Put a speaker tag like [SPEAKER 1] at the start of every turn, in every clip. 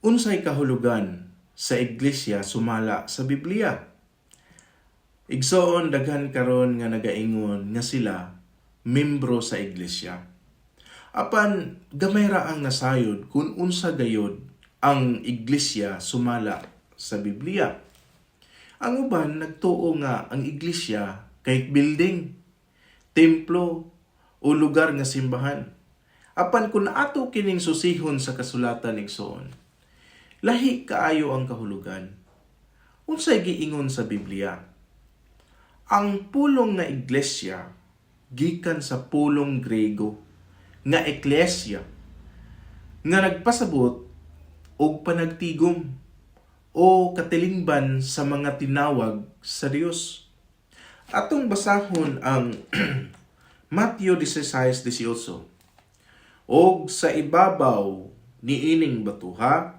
[SPEAKER 1] Unsay kahulugan sa iglesia sumala sa Biblia? Igsoon daghan karon nga nagaingon nga sila membro sa iglesia. Apan gamay ra ang nasayod kung unsa gayod ang iglesia sumala sa Biblia. Ang uban nagtuo nga ang iglesia kay building, templo o lugar nga simbahan. Apan kung ato kining susihon sa kasulatan igsoon, lahi kaayo ang kahulugan. Unsay giingon sa Biblia? Ang pulong nga iglesia gikan sa pulong Grego nga eklesia nga nagpasabot og panagtigom o katilingban sa mga tinawag sa Dios. Atong basahon ang Mateo 16:18. Og sa ibabaw niining batuha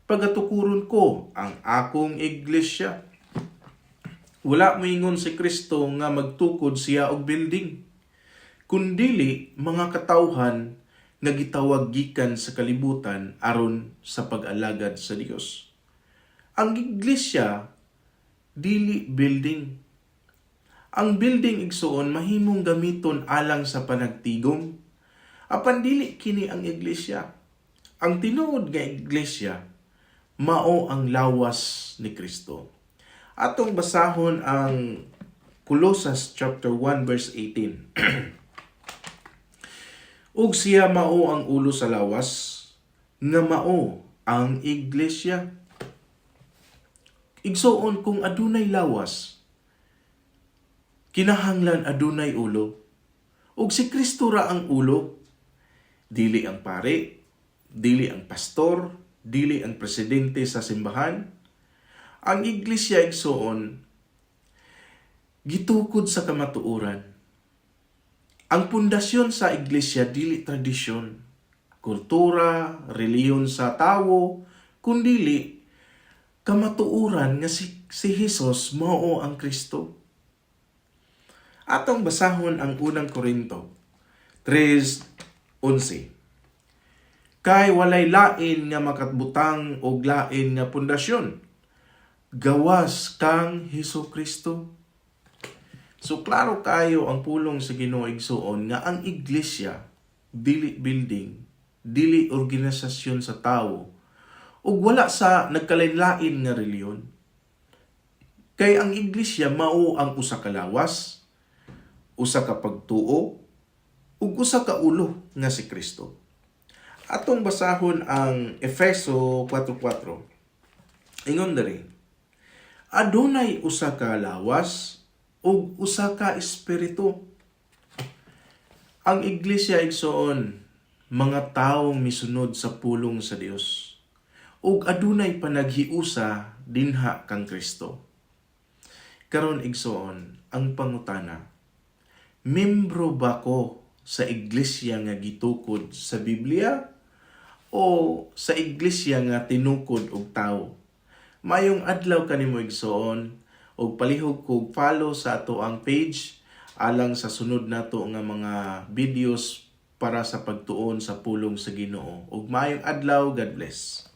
[SPEAKER 1] pagatukuron ko ang akong iglesia. Wala moingon si Kristo nga magtukod siya og building, kundili mga katawhan nga gitawag gikan sa kalibutan aron sa pag-alagad sa Dios. Ang iglesia dili building. Ang building igsoon mahimong gamiton alang sa panagtigom, apan dili kini ang iglesia. Ang tinuod nga iglesia mao ang lawas ni Kristo. Atong basahon ang Colossus chapter 1 verse 18. Ug siya mao ang ulo sa lawas, nga mao ang iglesia. Igsoon kung adunay lawas, kinahanglan adunay ulo. Ug si Kristo ra ang ulo, dili ang pare, dili ang pastor, dili ang presidente sa simbahan. Ang iglesia igsoon gitukod sa kamatuoran. Ang pundasyon sa iglesia dili tradisyon, kultura, reliyon sa tawo, kundili kamatuoran nga si Hesus mao ang Kristo. Atong basahon ang unang Korinto 3:11. Kay walay lain nga makatbutang og lain nga pundasyon, gawas kang Hesukristo. So klaro kayo ang pulong sa Ginoo igsoon nga ang iglesia dili building, dili organisasyon sa tawo, ug wala sa nagkalain-lain nga reliyon. Kay ang iglesia mao ang usa ka lawas, usa ka pagtuo, ug usa ka ulo nga si Kristo. Atong basahon ang Efeso 4:4. Ingon diri, adunay usa ka lawas ug usa ka espiritu. Ang iglesia igsoon mga taong misunod sa pulong sa Dios ug adunay panaghiusa dinha kang Kristo. Karon igsoon ang pangutana, membro ba ko sa iglesia nga gitukod sa Biblia o sa iglesia nga tinukod og tawo? Mayong adlaw kanimo igsoon og palihog kog follow sa ato ang page alang sa sunod nato nga mga videos para sa pagtuon sa pulong sa Ginoo. Ug mayong adlaw, God bless.